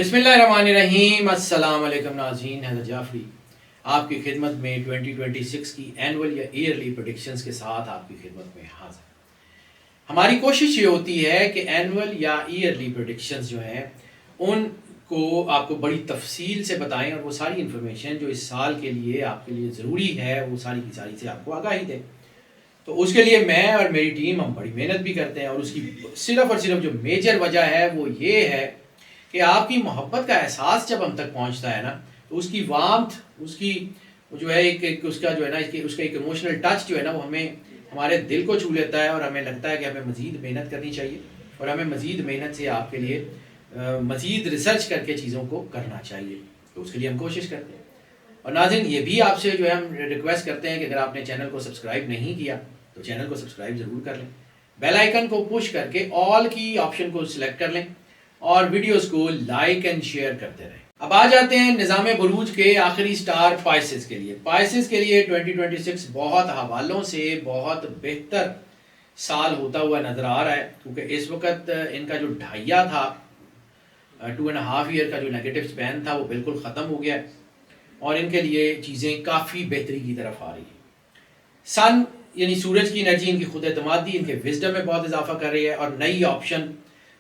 बिस्मिल्लाहिर्रहमानिर्रहीम। अस्सलाम वालेकुम नाज़रीन, हैदर जाफरी आपकी खिदमत में 2026 की एनुअल या ईयरली प्रेडिक्शंस के साथ आपकी खिदमत में हाजिर। हमारी कोशिश ये होती है कि एनुअल या ईयरली प्रेडिक्शंस जो हैं उनको आपको बड़ी तफसील से बताएं और वो सारी इन्फॉर्मेशन जो इस साल के लिए आपके लिए ज़रूरी है वो सारी की सारी से आपको आगाही दें। तो उसके लिए मैं और मेरी टीम हम बड़ी मेहनत भी करते हैं और उसकी सिर्फ और सिर्फ जो मेजर वजह है वो ये है कि आपकी मोहब्बत का एहसास जब हम तक पहुंचता है ना, तो उसकी वार्मथ, उसकी जो है एक उसका जो है ना उसका एक इमोशनल टच जो है ना वो हमें हमारे दिल को छू लेता है और हमें लगता है कि हमें मज़ीद मेहनत करनी चाहिए और हमें मज़ीद मेहनत से आपके लिए मज़ीद रिसर्च करके चीज़ों को करना चाहिए। तो उसके लिए हम कोशिश करते हैं। और नाज़रीन, ये भी आपसे जो है हम रिक्वेस्ट करते हैं कि अगर आपने चैनल को सब्सक्राइब नहीं किया तो चैनल को सब्सक्राइब ज़रूर कर लें, बेल आइकन को पुश करके ऑल की ऑप्शन को सिलेक्ट कर लें और वीडियोस को लाइक एंड शेयर करते रहें। अब आ जाते हैं निज़ाम बुरूज के आखिरी स्टार पाइसेस के लिए। पाइसेस के लिए 2026 बहुत हवालों से बहुत बेहतर साल होता हुआ नजर आ रहा है, क्योंकि इस वक्त इनका जो ढाइया था 2.5 ईयर का जो नेगेटिव स्पैन था वो बिल्कुल ख़त्म हो गया है और इनके लिए चीज़ें काफ़ी बेहतरी की तरफ आ रही है। सन यानी सूरज की एनर्जी इनकी खुद एतमादी, इनके विजडम में बहुत इजाफा कर रही है और नई ऑप्शन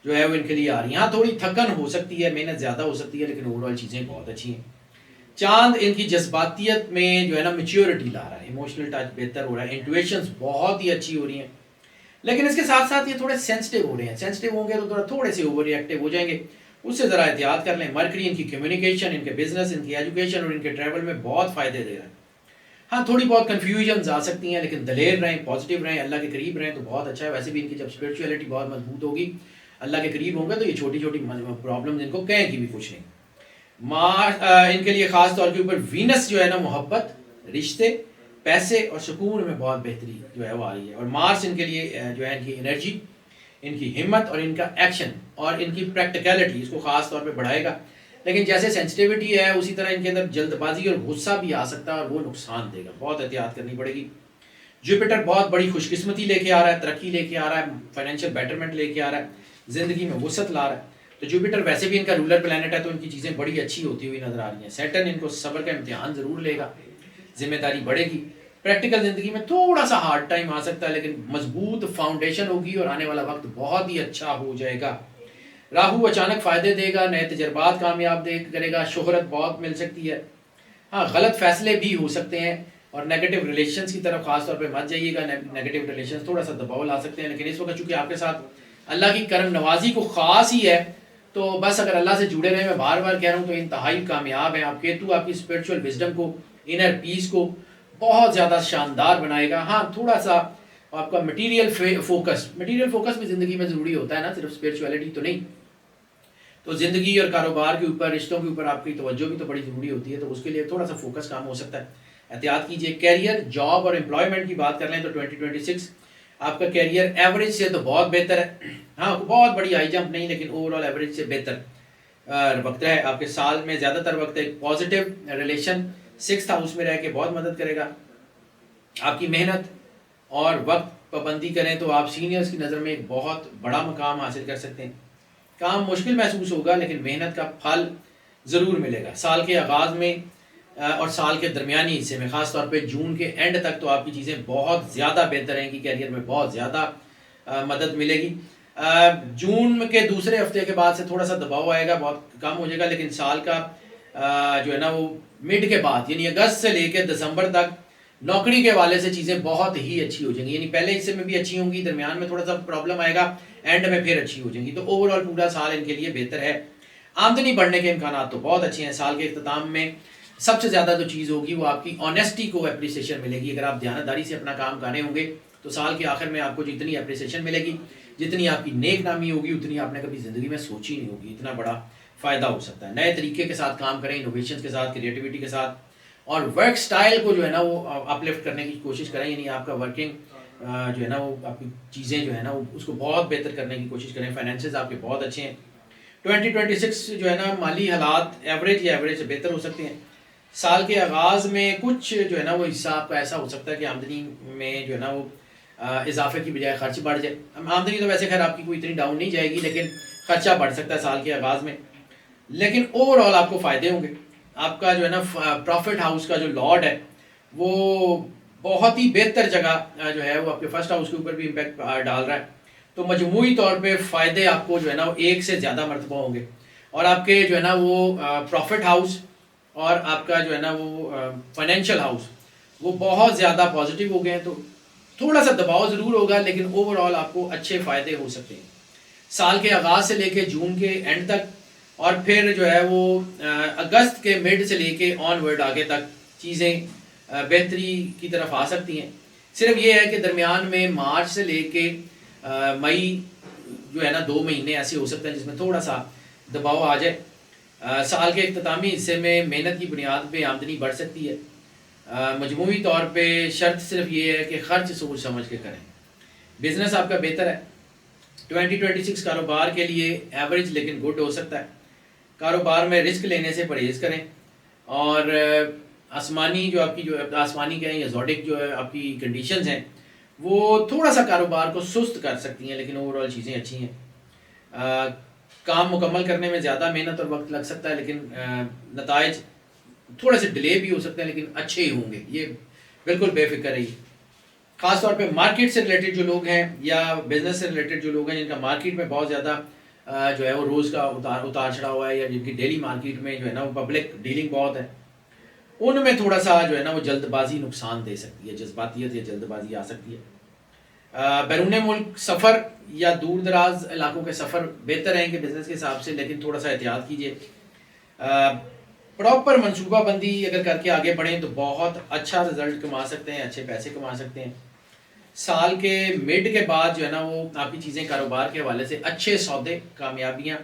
जो है वो इनके लिए आ रही है। यहाँ थोड़ी थकन हो सकती है, मेहनत ज़्यादा हो सकती है, लेकिन ओवरऑल चीज़ें बहुत अच्छी हैं। चांद इनकी जज्बातियत में जो है ना मेच्योरिटी ला रहा है, इमोशनल टच बेहतर हो रहा है, इंट्यूशंस बहुत ही अच्छी हो रही हैं, लेकिन इसके साथ साथ ये थोड़े सेंसिटिव हो रहे हैं। सेंसिटिव होंगे तो थोड़े से ओवर रिएक्टिव हो जाएंगे, उससे ज़रा एहतियात कर लें। मरकरी इनकी कम्युनिकेशन, इनके बिजनेस, इनकी एजुकेशन और इनके ट्रैवल में बहुत फ़ायदे दे रहा है। हाँ, थोड़ी बहुत कन्फ्यूजन आ सकती हैं, लेकिन दलेर रहें, पॉजिटिव रहें, अल्लाह के करीब रहें तो बहुत अच्छा है। वैसे भी इनकी जब स्पिरिचुअलिटी बहुत मजबूत होगी, अल्लाह के करीब होंगे, तो ये छोटी छोटी प्रॉब्लम इनको कहें कि भी कुछ नहीं। मार्स इनके लिए ख़ास तौर के ऊपर वीनस जो है ना मोहब्बत, रिश्ते, पैसे और सुकून में बहुत बेहतरी जो है वो आ रही है। और मार्स इनके लिए जो है इनकी एनर्जी, इनकी हिम्मत और इनका एक्शन और इनकी प्रैक्टिकलिटी इसको ख़ास तौर पे बढ़ाएगा। लेकिन जैसे सेंसिटिविटी है उसी तरह इनके अंदर जल्दबाजी और गुस्सा भी आ सकता है और वो नुकसान देगा, बहुत एहतियात करनी पड़ेगी। जुपिटर बहुत बड़ी खुशकिस्मती लेके आ रहा है, तरक्की लेके आ रहा है, फाइनेंशियल बेटरमेंट लेके आ रहा है, ज़िंदगी में वसअत ला रहा है। तो जुपिटर वैसे भी इनका रूलर प्लैनेट है, तो इनकी चीज़ें बड़ी अच्छी होती हुई नजर आ रही हैं। सैटर्न इनको सब्र का इम्तिहान ज़रूर लेगा, जिम्मेदारी बढ़ेगी, प्रैक्टिकल ज़िंदगी में थोड़ा सा हार्ड टाइम आ सकता है, लेकिन मजबूत फाउंडेशन होगी और आने वाला वक्त बहुत ही अच्छा हो जाएगा। राहु अचानक फ़ायदे देगा, नए तजर्बात कामयाब करेगा, शोहरत बहुत मिल सकती है। हाँ, गलत फैसले भी हो सकते हैं और नेगेटिव रिलेशंस की तरफ खास तौर पे मत जाइएगा। नेगेटिव रिलेशंस थोड़ा सा दबाव ला सकते हैं, लेकिन इस वक्त चूंकि आपके साथ अल्लाह की करम नवाजी को ख़ास ही है, तो बस अगर अल्लाह से जुड़े रहे, मैं बार बार कह रहा हूँ, तो इंतहाई कामयाब है। आप केतु आपकी स्पिरिचुअल विजडम को, इनर पीस को बहुत ज़्यादा शानदार बनाएगा। हाँ, थोड़ा सा आपका मटीरियल फोकस भी ज़िंदगी में ज़रूरी होता है ना, सिर्फ स्पिरिचुअलिटी तो नहीं। तो ज़िंदगी और कारोबार के ऊपर, रिश्तों के ऊपर आपकी तवज्जो भी तो बड़ी ज़रूरी होती है, तो उसके लिए थोड़ा सा फोकस काम हो सकता है, एहतियात कीजिए। कैरियर, जॉब और एम्प्लॉयमेंट की बात कर लें तो 2026 आपका कैरियर एवरेज से तो बहुत बेहतर है। हाँ, बहुत बड़ी हाई जंप नहीं, लेकिन ओवरऑल एवरेज से बेहतर वक्त है। आपके साल में ज़्यादातर वक्त एक पॉजिटिव रिलेशन 6th हाउस में रह के बहुत मदद करेगा। आपकी मेहनत और वक्त पाबंदी करें तो आप सीनियर्स की नज़र में एक बहुत बड़ा मकाम हासिल कर सकते हैं। काम मुश्किल महसूस होगा, लेकिन मेहनत का फल ज़रूर मिलेगा। साल के आगाज़ में और साल के दरमियानी हिस्से में, ख़ास तौर पे जून के एंड तक, तो आपकी चीज़ें बहुत ज़्यादा बेहतर रहेंगी, कैरियर में बहुत ज़्यादा मदद मिलेगी। जून के दूसरे हफ्ते के बाद से थोड़ा सा दबाव आएगा, बहुत कम हो जाएगा, लेकिन साल का जो है ना वो मिड के बाद यानी अगस्त से लेकर दिसंबर तक नौकरी के हवाले से चीज़ें बहुत ही अच्छी हो जाएंगी। यानी पहले हिस्से में भी अच्छी होंगी, दरमियान में थोड़ा सा प्रॉब्लम आएगा, एंड में फिर अच्छी हो जाएंगी। तो ओवरऑल पूरा साल इनके लिए बेहतर है। आमदनी बढ़ने के इम्कान तो बहुत अच्छे हैं। साल के इख्तिताम में सबसे ज़्यादा जो चीज़ होगी वो आपकी ऑनेस्टी को अप्रिसिएशन मिलेगी। अगर आप ध्यानदारी से अपना काम करने होंगे तो साल के आखिर में आपको जितनी अप्रिसिएशन मिलेगी, जितनी आपकी नेक नामी होगी, उतनी आपने कभी ज़िंदगी में सोची नहीं होगी। इतना बड़ा फ़ायदा हो सकता है। नए तरीके के साथ काम करें, इनोवेशन के साथ, क्रिएटिविटी के साथ, और वर्क स्टाइल को जो है ना वो अपलिफ्ट करने की कोशिश करें। यानी आपका वर्किंग जो है ना वो आपकी चीज़ें जो है ना वो उसको बहुत बेहतर करने की कोशिश करें। फाइनेंसेस आपके बहुत अच्छे हैं। 2026 जो है ना माली हालात एवरेज या एवरेज से बेहतर हो सकते हैं। साल के आगाज़ में कुछ जो है ना वो हिस्सा आपका ऐसा हो सकता है कि आमदनी में जो है ना वो इजाफे की बजाय खर्च बढ़ जाए। आमदनी तो वैसे खैर आपकी कोई इतनी डाउन नहीं जाएगी, लेकिन खर्चा बढ़ सकता है साल के आगाज़ में। लेकिन ओवरऑल आपको फ़ायदे होंगे। आपका जो है ना प्रॉफिट हाउस का जो लॉर्ड है वो बहुत ही बेहतर जगह जो है वो आपके फर्स्ट हाउस के ऊपर भी इम्पैक्ट डाल रहा है। तो मजमूई तौर पे फ़ायदे आपको जो है ना वो एक से ज़्यादा मरतबा होंगे। और आपके जो है ना वो प्रॉफिट हाउस और आपका जो है ना वो फाइनेंशियल हाउस वो बहुत ज़्यादा पॉजिटिव हो गए हैं। तो थोड़ा सा दबाव ज़रूर होगा, लेकिन ओवरऑल आपको अच्छे फ़ायदे हो सकते हैं साल के आगाज़ से लेके जून के एंड तक। और फिर जो है वो अगस्त के मिड से लेके ऑनवर्ड आगे तक चीज़ें बेहतरी की तरफ आ सकती हैं। सिर्फ ये है कि दरमियान में मार्च से लेके मई जो है ना 2 महीने ऐसे हो सकते हैं जिसमें थोड़ा सा दबाव आ जाए। साल के इख्तितामी हिस्से में मेहनत की बुनियाद पे आमदनी बढ़ सकती है। मजमूई तौर पे शर्त सिर्फ ये है कि ख़र्च सोच समझ के करें। बिज़नेस आपका बेहतर है। 2026 कारोबार के लिए एवरेज लेकिन गुड हो सकता है। कारोबार में रिस्क लेने से परहेज़ करें। और आसमानी जो आपकी जो आसमानी कहें या ज़ोडिक जो है आपकी कंडीशंस हैं वो थोड़ा सा कारोबार को सुस्त कर सकती हैं, लेकिन ओवरऑल चीज़ें अच्छी हैं। काम मुकम्मल करने में ज़्यादा मेहनत और वक्त लग सकता है, लेकिन नताइज थोड़े से डिले भी हो सकते हैं, लेकिन अच्छे ही होंगे, ये बिल्कुल बेफिक्र रहिए। ख़ासतौर पे मार्केट से रिलेटेड जो लोग हैं या बिज़नेस से रिलेटेड जो लोग हैं जिनका मार्केट में बहुत ज़्यादा जो है वो रोज़ का उतार चढ़ा हुआ है, या जिनकी डेली मार्केट में जो है ना वो पब्लिक डीलिंग बहुत है, उनमें थोड़ा सा जो है ना वो जल्दबाजी नुकसान दे सकती है, जज्बातियत या जल्दबाजी आ सकती है। बैरून मुल्क सफ़र या दूर दराज इलाकों के सफ़र बेहतर रहेंगे बिज़नेस के हिसाब से, लेकिन थोड़ा सा एहतियात कीजिए। प्रॉपर मनसूबाबंदी अगर करके आगे बढ़ें तो बहुत अच्छा रिजल्ट कमा सकते हैं, अच्छे पैसे कमा सकते हैं। साल के मिड के बाद जो है ना वो आपकी चीज़ें कारोबार के हवाले से अच्छे सौदे कामयाबियाँ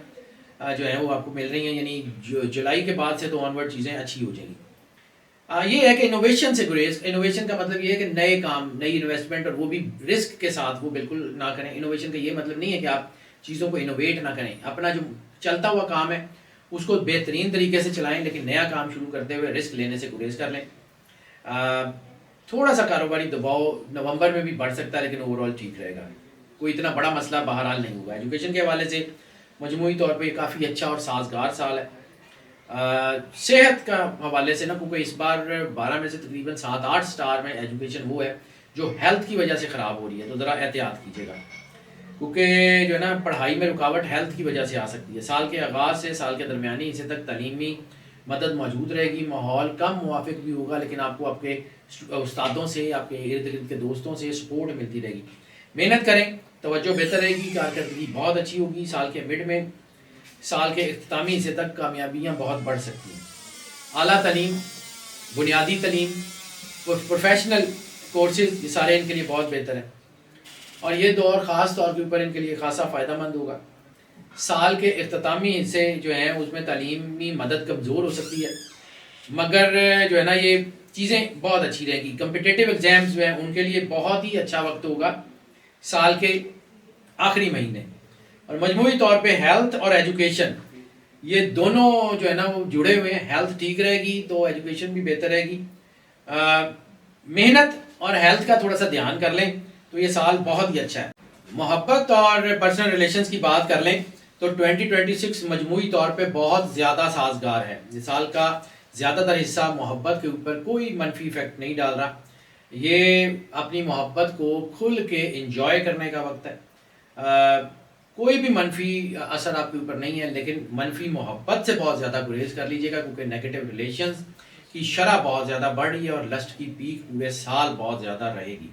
जो हैं वो आपको मिल रही हैं, यानी जुलाई के बाद से तो ऑनवर्ड चीज़ें अच्छी हो जाएंगी। ये है कि इनोवेशन से गुरेज। इनोवेशन का मतलब ये है कि नए काम, नई इन्वेस्टमेंट, और वो भी रिस्क के साथ वो बिल्कुल ना करें। इनोवेशन का ये मतलब नहीं है कि आप चीज़ों को इनोवेट ना करें, अपना जो चलता हुआ काम है उसको बेहतरीन तरीके से चलाएं, लेकिन नया काम शुरू करते हुए रिस्क लेने से गुरेज कर लें। थोड़ा सा कारोबारी दबाव नवंबर में भी बढ़ सकता है, लेकिन ओवरऑल ठीक रहेगा, कोई इतना बड़ा मसला बहरहाल नहीं होगा। एजुकेशन के हवाले से मजमूई तौर पे काफ़ी अच्छा और साजगार साल है। सेहत का हवाले से ना, क्योंकि इस बार 12 में से तकरीबन 7-8 स्टार में एजुकेशन वो है जो हेल्थ की वजह से ख़राब हो रही है, तो ज़रा एहतियात कीजिएगा, क्योंकि जो है ना पढ़ाई में रुकावट हेल्थ की वजह से आ सकती है। साल के आगाज़ से साल के दरमियानी हिस्से तक तालीमी मदद मौजूद रहेगी, माहौल कम मुवाफिक भी होगा, लेकिन आपको आपके उस्तादों से, आपके इर्द गिर्द के दोस्तों से सपोर्ट मिलती रहेगी। मेहनत करें, तवज्जो बेहतर रहेगी, कारकर्दगी बहुत अच्छी होगी। साल के मिड में साल के इख्तितामी हिस्से तक कामयाबियाँ बहुत बढ़ सकती हैं। आला तालीम, बुनियादी तालीम, प्रोफेशनल कोर्सेज, ये सारे इनके लिए बहुत बेहतर हैं, और ये दौर ख़ास तौर के ऊपर इनके लिए खासा फ़ायदेमंद होगा। साल के इख्तितामी हिस्से जो हैं उसमें तालीमी मदद कमज़ोर हो सकती है, मगर जो है ना ये चीज़ें बहुत अच्छी रहेंगी। कम्पिटिटिव एग्ज़ाम्स जो हैं उनके लिए बहुत ही अच्छा वक्त होगा साल के आखिरी महीने। और मजमूई तौर पे हेल्थ और एजुकेशन, ये दोनों जो है ना वो जुड़े हुए हैं। हेल्थ ठीक रहेगी तो एजुकेशन भी बेहतर रहेगी। मेहनत और हेल्थ का थोड़ा सा ध्यान कर लें तो ये साल बहुत ही अच्छा है। मोहब्बत और पर्सनल रिलेशंस की बात कर लें तो 2026 मजमूई तौर पे बहुत ज़्यादा साजगार है। इस साल का ज़्यादातर हिस्सा मोहब्बत के ऊपर कोई मनफी इफेक्ट नहीं डाल रहा। ये अपनी मोहब्बत को खुल के इंजॉय करने का वक्त है। कोई भी मनफी असर आपके ऊपर नहीं है, लेकिन मनफी मोहब्बत से बहुत ज़्यादा गुरेज कर लीजिएगा, क्योंकि नेगेटिव रिलेशंस की शरह बहुत ज़्यादा बढ़ रही है और लस्ट की पीक पूरे साल बहुत ज़्यादा रहेगी।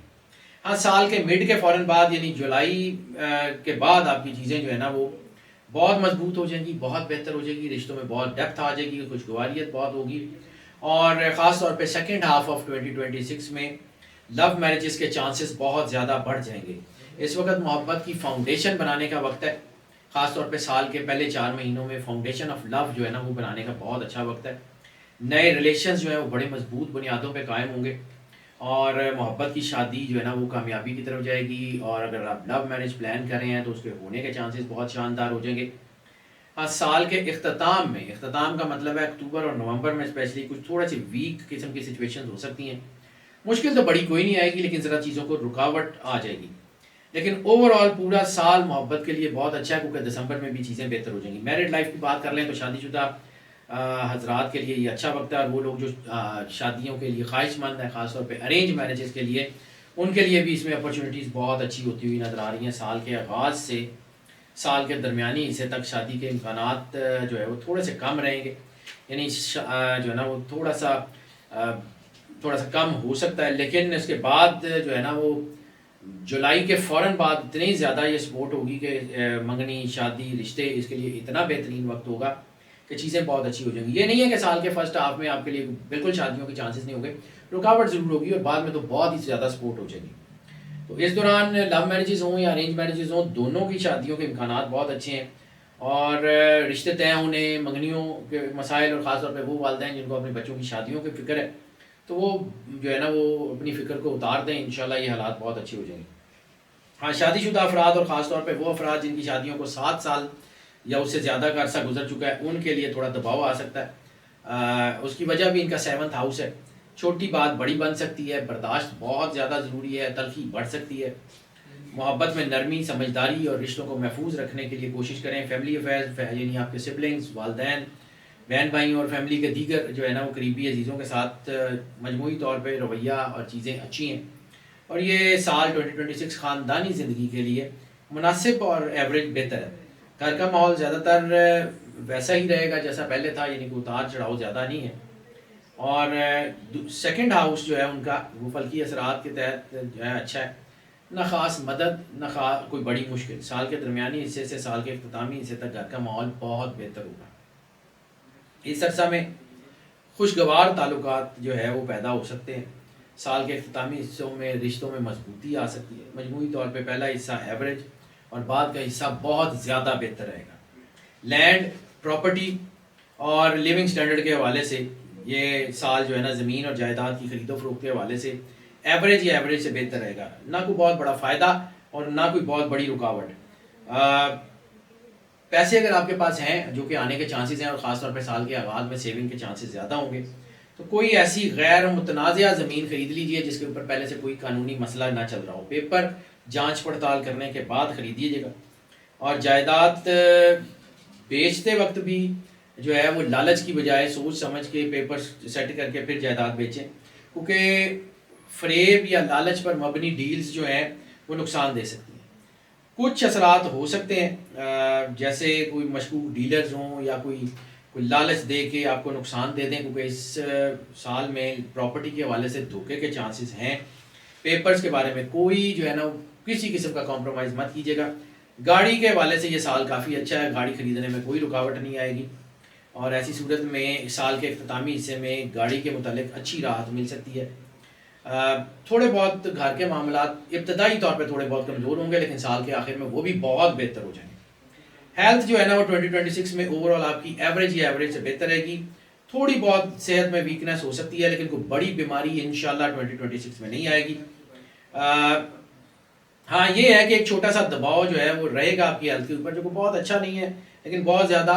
हाँ, साल के मिड के फ़ौरन बाद यानी जुलाई के बाद आपकी चीज़ें जो है ना वो बहुत मजबूत हो जाएंगी, बहुत बेहतर हो जाएगी, रिश्तों में बहुत डेप्थ आ जाएगी, खुशगवारियत बहुत होगी। और ख़ास तौर पे सेकंड हाफ ऑफ 2026 में लव मैरिजेस के चांसेस बहुत ज़्यादा बढ़ जाएंगे। इस वक्त मोहब्बत की फाउंडेशन बनाने का वक्त है। ख़ास तौर पे साल के पहले 4 महीनों में फाउंडेशन ऑफ लव जो है ना वो बनाने का बहुत अच्छा वक्त है। नए रिलेशंस जो है वो बड़े मजबूत बुनियादों पे कायम होंगे, और मोहब्बत की शादी जो है ना वो कामयाबी की तरफ जाएगी। और अगर आप लव मैरिज प्लान कर रहे हैं तो उसके होने के चांसेस बहुत शानदार हो जाएंगे। हाँ, साल के इख्तिताम में, इख्तिताम का मतलब है अक्टूबर और नवंबर में स्पेशली कुछ थोड़ा सी वीक किस्म की सिचुएशंस हो सकती हैं। मुश्किल तो बड़ी कोई नहीं आएगी, लेकिन ज़रा चीज़ों को रुकावट आ जाएगी। लेकिन ओवरऑल पूरा साल मोहब्बत के लिए बहुत अच्छा है, क्योंकि दिसंबर में भी चीज़ें बेहतर हो जाएंगी। मैरिड लाइफ की बात कर लें तो शादीशुदा हजरात के लिए ये अच्छा वक्त है, और वो लोग जो शादियों के लिए ख्वाहिशमंद हैं, ख़ासतौर पे अरेंज मैरिजेस के लिए, उनके लिए भी इसमें अपॉर्चुनिटीज़ बहुत अच्छी होती हुई नज़र आ रही हैं। साल के आगाज़ से साल के दरमियानी हिस्से तक शादी के इम्कानात जो है वो थोड़े से कम रहेंगे, यानी जो है ना वो थोड़ा सा कम हो सकता है। लेकिन इसके बाद जो है ना वो जुलाई के फ़ौरन बाद इतनी ज़्यादा ये सपोर्ट होगी कि मंगनी, शादी, रिश्ते, इसके लिए इतना बेहतरीन वक्त होगा कि चीज़ें बहुत अच्छी हो जाएंगी। ये नहीं है कि साल के फर्स्ट हाफ में आपके लिए बिल्कुल शादियों के चांसेस नहीं होंगे, रुकावट ज़रूर होगी, और बाद में तो बहुत ही ज़्यादा सपोर्ट हो जाएगी। तो इस दौरान लव मैरिजेज़ हों या अरेंज मैरिजेज़ हों, दोनों की शादियों के इम्कानात बहुत अच्छे हैं, और रिश्ते तय होने, मंगनियों के मसाइल, और ख़ासतौर पर वो वालिदैन जिनको अपने बच्चों की शादियों की फ़िक्र है, तो वो जो है ना वो अपनी फ़िक्र को उतार दें। इंशाल्लाह ये हालात बहुत अच्छे हो जाएंगे। हाँ, शादीशुदा अफराद और ख़ास तौर पे वो अफराद जिनकी शादियों को 7 साल या उससे ज़्यादा का अरसा गुजर चुका है, उनके लिए थोड़ा दबाव आ सकता है। उसकी वजह भी इनका 7th हाउस है। छोटी बात बड़ी बन सकती है, बर्दाश्त बहुत ज़्यादा ज़रूरी है, तलखी बढ़ सकती है। मोहब्बत में नरमी, समझदारी और रिश्तों को महफूज रखने के लिए कोशिश करें। फैमिली अफेयर्स यानी आपके सिबलिंग्स, वालदैन, बहन भाई और फैमिली के दीगर जो है ना वो करीबी अजीज़ों के साथ मजमूई तौर पर रवैया और चीज़ें अच्छी हैं, और ये साल 2026 ख़ानदानी ज़िंदगी के लिए मुनासिब और एवरेज बेहतर है। घर का माहौल ज़्यादातर वैसा ही रहेगा जैसा पहले था, यानी कि उतार चढ़ाव ज़्यादा नहीं है। और सेकंड हाउस जो है उनका वो फल्की असरात के तहत जो है अच्छा है, ना ख़ास मदद, ना कोई बड़ी मुश्किल। साल के दरमियानी हिस्से से साल के इख्तितामी हिस्से तक घर का माहौल बहुत बेहतर होगा। इस अरसा में खुशगवार ताल्लुकात जो है वो पैदा हो सकते हैं। साल के इख्तितामी हिस्सों में रिश्तों में मजबूती आ सकती है। मजमूई तौर पे पहला हिस्सा एवरेज और बाद का हिस्सा बहुत ज़्यादा बेहतर रहेगा। लैंड, प्रॉपर्टी और लिविंग स्टैंडर्ड के हवाले से ये साल जो है ना ज़मीन और जायदाद की खरीदो फरोख्त के हवाले से एवरेज या एवरेज से बेहतर रहेगा। ना कोई बहुत बड़ा फ़ायदा और ना कोई बहुत बड़ी रुकावट। पैसे अगर आपके पास हैं जो कि आने के चांसेस हैं, और ख़ासतौर पर साल के आगाज़ में सेविंग के चांसेस ज़्यादा होंगे, तो कोई ऐसी गैर मुतनाज़िया ज़मीन खरीद लीजिए जिसके ऊपर पहले से कोई कानूनी मसला ना चल रहा हो। पेपर जांच पड़ताल करने के बाद खरीदिएगा। और जायदाद बेचते वक्त भी जो है वो लालच की बजाय सोच समझ के पेपर सेट करके फिर जायदाद बेचें, क्योंकि फ़रेब या लालच पर मबनी डील्स जो हैं वो नुकसान दे सकती हैं। कुछ असरात हो सकते हैं, जैसे कोई मशकूक डीलर्स हों या कोई लालच दे के आपको नुकसान दे दें, क्योंकि इस साल में प्रॉपर्टी के हवाले से धोखे के चांसेस हैं। पेपर्स के बारे में कोई जो है ना किसी किस्म का कॉम्प्रोमाइज़ मत कीजिएगा। गाड़ी के हवाले से ये साल काफ़ी अच्छा है, गाड़ी ख़रीदने में कोई रुकावट नहीं आएगी, और ऐसी सूरत में साल के इख्तितामी हिस्से में गाड़ी के मुतालिक अच्छी राहत मिल सकती है। थोड़े बहुत घर के मामलात इब्तदाई तौर पे थोड़े बहुत कमज़ोर होंगे, लेकिन साल के आखिर में वो भी बहुत बेहतर हो जाएंगे। हेल्थ जो है ना वो 2026 में ओवरऑल आपकी एवरेज या एवरेज से बेहतर रहेगी। थोड़ी बहुत सेहत में वीकनेस हो सकती है, लेकिन कोई बड़ी बीमारी इंशाल्लाह 2026 में नहीं आएगी। हाँ, ये है कि एक छोटा सा दबाव जो है वो रहेगा आपकी हेल्थ के ऊपर, जो कि बहुत अच्छा नहीं है, लेकिन बहुत ज़्यादा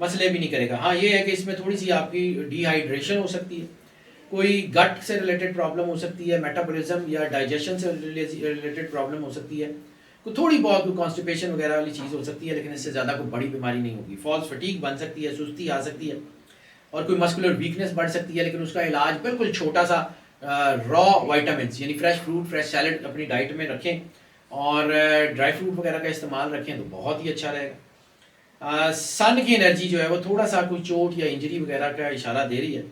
मसले भी नहीं करेगा। हाँ, ये है कि इसमें थोड़ी सी आपकी डिहाइड्रेशन हो सकती है, कोई गट से रिलेटेड प्रॉब्लम हो सकती है, मेटाबॉलिज्म या डाइजेशन से रिलेटेड प्रॉब्लम हो सकती है, कोई थोड़ी बहुत कोई कॉन्स्टिपेशन वगैरह वाली चीज़ हो सकती है, लेकिन इससे ज़्यादा कोई बड़ी बीमारी नहीं होगी। फॉल्स फटीग बन सकती है, सुस्ती आ सकती है, और कोई मस्कुलर वीकनेस बढ़ सकती है, लेकिन उसका इलाज बिल्कुल छोटा सा रॉ वाइटामिन यानी फ्रेश फ्रूट, फ्रेश सैलड अपनी डाइट में रखें, और ड्राई फ्रूट वगैरह का इस्तेमाल रखें तो बहुत ही अच्छा रहेगा। सन की एनर्जी जो है वो थोड़ा सा कोई चोट या इंजरी वगैरह का इशारा दे रही है,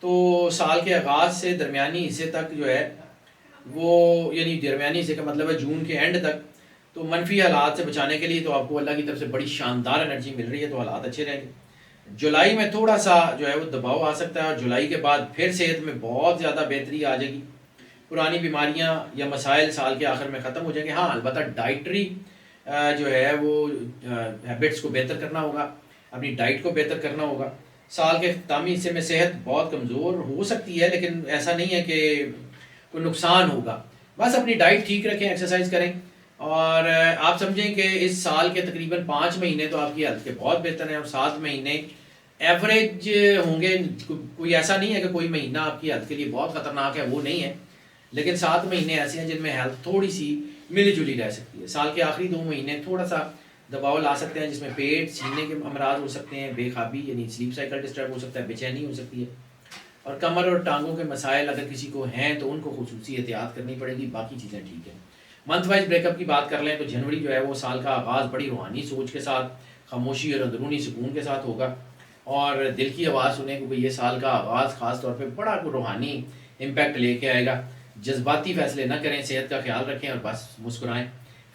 तो साल के आगाज़ से दरमियानी हिस्से तक जो है वो, यानी दरमियानी हिस्से का मतलब है जून के एंड तक, तो मनफी हालात से बचाने के लिए तो आपको अल्लाह की तरफ से बड़ी शानदार एनर्जी मिल रही है, तो हालात अच्छे रहेंगे। जुलाई में थोड़ा सा जो है वो दबाव आ सकता है, और जुलाई के बाद फिर सेहत में बहुत ज़्यादा बेहतरी आ जाएगी। पुरानी बीमारियां या मसाइल साल के आखिर में ख़त्म हो जाएंगे। हाँ, अलबत्ता डाइटरी जो है वो हैबिट्स को बेहतर करना होगा, अपनी डाइट को बेहतर करना होगा। साल के इख्तितामी हिस्से में सेहत बहुत कमज़ोर हो सकती है, लेकिन ऐसा नहीं है कि कोई नुकसान होगा। बस अपनी डाइट ठीक रखें, एक्सरसाइज करें, और आप समझें कि इस साल के तकरीबन 5 महीने तो आपकी हेल्थ के बहुत बेहतर हैं, और 7 महीने एवरेज होंगे। कोई ऐसा नहीं है कि कोई महीना आपकी हेल्थ के लिए बहुत ख़तरनाक है, वो नहीं है, लेकिन 7 महीने ऐसे हैं जिनमें हेल्थ थोड़ी सी मिली जुली रह सकती है। साल के आखिरी 2 महीने थोड़ा सा दबाव ला सकते हैं, जिसमें पेट सीने के अमराज हो सकते हैं, बेखाबी यानी स्लीप साइकिल डिस्टर्ब हो सकता है, बेचैनी हो सकती है, और कमर और टांगों के मसाइल अगर किसी को हैं तो उनको खुसूसी एहतियात करनी पड़ेगी। बाकी चीज़ें ठीक है। मंथ वाइज ब्रेकअप की बात कर लें तो जनवरी जो है वो साल का आगाज़ बड़ी रूहानी सोच के साथ, खामोशी और अंदरूनी सुकून के साथ होगा, और दिल की आवाज़ सुने क्योंकि ये साल का आगाज़ ख़ास तौर पर बड़ा रूहानी इम्पैक्ट लेके आएगा। जज्बाती फैसले ना करें, सेहत का ख्याल रखें और बस मुस्कुराएं।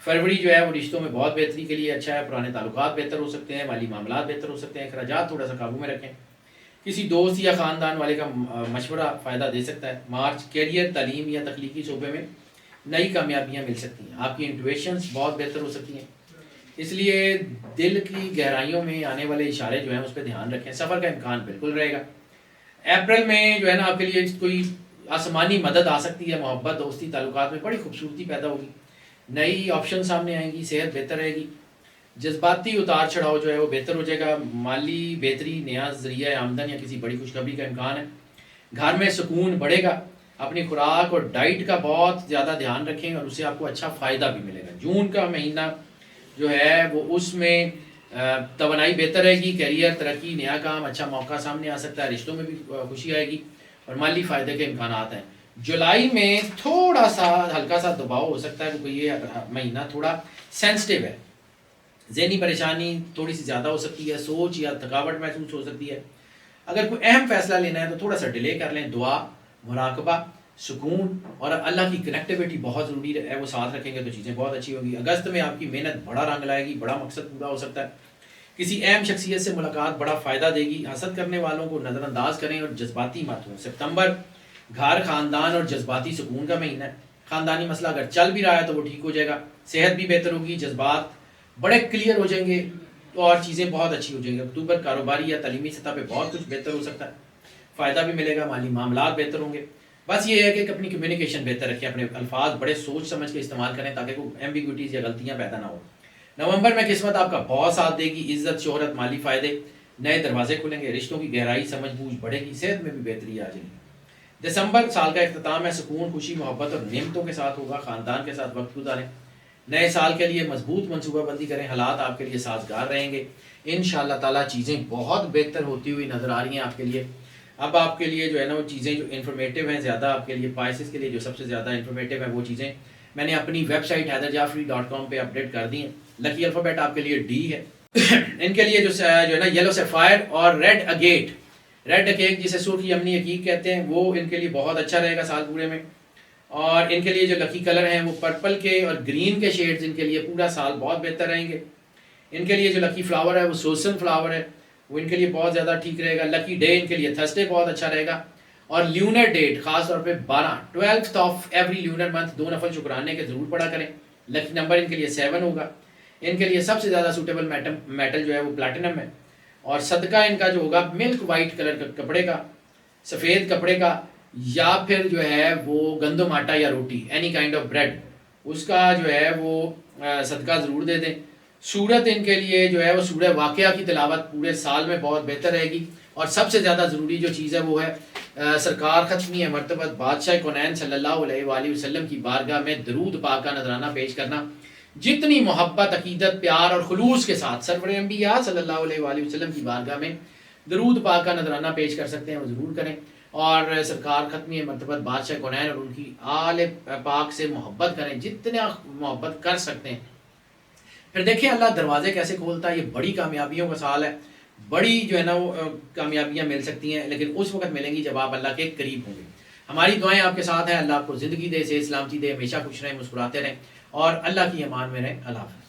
फरवरी जो है वो रिश्तों में बहुत बेहतरी के लिए अच्छा है। पुराने ताल्लुकात बेहतर हो सकते हैं, माली मामला बेहतर हो सकते हैं, अखराजात थोड़ा सा काबू में रखें। किसी दोस्त या ख़ानदान वाले का मशवरा फ़ायदा दे सकता है। मार्च कैरियर, तालीम या तख्लीकी शोबे में नई कामयाबियाँ मिल सकती हैं। आपकी इंटुइशंस बहुत बेहतर हो सकती हैं, इसलिए दिल की गहराइयों में आने वाले इशारे जो हैं उस पर ध्यान रखें। सफ़र का इम्कान बिल्कुल रहेगा। अप्रैल में जो है ना आपके लिए कोई आसमानी मदद आ सकती है। मोहब्बत, दोस्ती, ताल्लुकात में बड़ी खूबसूरती पैदा होगी, नई ऑप्शन सामने आएंगी, सेहत बेहतर रहेगी, जज्बाती उतार चढ़ाव जो है वो बेहतर हो जाएगा, माली बेहतरी, नया जरिया आमदन या किसी बड़ी खुशखबरी का इम्कान है। घर में सुकून बढ़ेगा। अपनी खुराक और डाइट का बहुत ज़्यादा ध्यान रखें और उससे आपको अच्छा फ़ायदा भी मिलेगा। जून का महीना जो है वो उसमें तवानाई बेहतर रहेगी, कैरियर, तरक्की, नया काम, अच्छा मौका सामने आ सकता है, रिश्तों में भी खुशी आएगी और माली फ़ायदे के इम्कान हैं। जुलाई में थोड़ा सा हल्का सा दबाव हो सकता है क्योंकि ये महीना थोड़ा सेंसिटिव है। ज़हनी परेशानी थोड़ी सी ज़्यादा हो सकती है, सोच या थकावट महसूस हो सकती है। अगर कोई अहम फैसला लेना है तो थोड़ा सा डिले कर लें। दुआ, मुराकबा, सुकून और अल्लाह की कनेक्टिविटी बहुत ज़रूरी है, वो साथ रखेंगे तो चीज़ें बहुत अच्छी होगी। अगस्त में आपकी मेहनत बड़ा रंग लाएगी, बड़ा मकसद पूरा हो सकता है। किसी अहम शख्सियत से मुलाकात बड़ा फ़ायदा देगी। हसद करने वालों को नज़रअंदाज करें और जज्बाती मत हों। सितंबर घर, ख़ानदान और जज्बाती सुकून का महीना है। ख़ानदानी मसला अगर चल भी रहा है तो वो ठीक हो जाएगा, सेहत भी बेहतर होगी, जज्बात बड़े क्लियर हो जाएंगे और चीज़ें बहुत अच्छी हो जाएंगी। अक्टूबर कारोबारी या तालीमी सतह पे बहुत कुछ बेहतर हो सकता है, फ़ायदा भी मिलेगा, माली मामला बेहतर होंगे। बस ये है कि अपनी कम्युनिकेशन बेहतर रखें, अपने अल्फाज बड़े सोच समझ के इस्तेमाल करें ताकि कोई एम्बिग्विटीज़ या गलतियाँ पैदा ना हो। नवंबर में किस्मत आपका बहुत साथ देगी, इज्जत, शोहरत, माली फ़ायदे, नए दरवाजे खुलेंगे, रिश्तों की गहराई, समझ बूझ बढ़ेगी, सेहत में भी बेहतरी आ जाएगी। दिसंबर साल का इख्तिताम है, सुकून, खुशी, मोहब्बत और नेमतों के साथ होगा। ख़ानदान के साथ वक्त गुजारें, नए साल के लिए मजबूत मनसूबाबंदी करें, हालात आपके लिए साजगार रहेंगे। इंशाअल्लाह ताला चीज़ें बहुत बेहतर होती हुई नज़र आ रही हैं आपके लिए। अब आपके लिए जो है ना वो चीज़ें जो इन्फॉर्मेटिव हैं ज़्यादा आपके लिए, पाइसेस के लिए जो सबसे ज़्यादा इन्फॉर्मेटिव है वो चीज़ें मैंने अपनी वेबसाइट हैदरजाफरी.com पे अपडेट कर दी हैं। लकी अल्फ़ाबेट आपके लिए डी है। इनके लिए जो है ना येलो सफ़ायर और रेड अगेट, रेड अगेट जिसे सुर्खी यमनी हकीक कहते हैं, वो इनके लिए बहुत अच्छा रहेगा साल पूरे में। और इनके लिए जो लकी कलर हैं वो पर्पल के और ग्रीन के शेड्स इनके लिए पूरा साल बहुत बेहतर रहेंगे। इनके लिए जो लकी फ्लावर है वो सोसन फ्लावर है, वो इनके लिए बहुत ज़्यादा ठीक रहेगा। लकी डे इनके लिए थर्सडे बहुत अच्छा रहेगा। और ल्यूनर डेट ख़ास तौर पे 12 ऑफ एवरी ल्यूनर मंथ 2 नफल शुक्राने के ज़रूर पढ़ा करें। लकी नंबर इनके लिए 7 होगा। इनके लिए सबसे ज़्यादा सूटेबल मेटल जो है वो प्लैटिनम है। और सदका इनका जो होगा मिल्क वाइट कलर का कपड़े का, सफ़ेद कपड़े का, या फिर जो है वो गंदम आटा या रोटी, एनी काइंड ऑफ ब्रेड, उसका जो है वो सदका ज़रूर दे दें। सूरत इनके लिए जो है वो सूरह वाक़िया की तिलावत पूरे साल में बहुत बेहतर रहेगी। और सबसे ज़्यादा ज़रूरी जो चीज़ है वो है सरकार ख़त्मी मरतबत बादशाह कौनैन सल्लल्लाहु अलैहि वसल्लम की बारगाह में दरूद पाक का नजराना पेश करना। जितनी मोहब्बत, अकीदत, प्यार और खुलूस के साथ सरवर अंबिया सल्लल्लाहु अलैहि वसल्लम की बारगाह में दरूद पाक का नजराना पेश कर सकते हैं वो ज़रूर करें। और सरकार ख़त्मी मरतबत बादशाह कौनैन और उनकी आले पाक से मोहब्बत करें, जितना मोहब्बत कर सकते हैं। फिर देखें अल्लाह दरवाजे कैसे खोलता है। ये बड़ी कामयाबियों का साल है, बड़ी जो है ना वो कामयाबियाँ मिल सकती हैं, लेकिन उस वक्त मिलेंगी जब आप अल्लाह के करीब होंगे। हमारी दुआएं आपके साथ हैं। अल्लाह आपको ज़िंदगी दे, सेहत सलामती दे, हमेशा खुश रहें, मुस्कुराते रहें और अल्लाह की अमान में रहें। अल्लाह हाफ़िज़।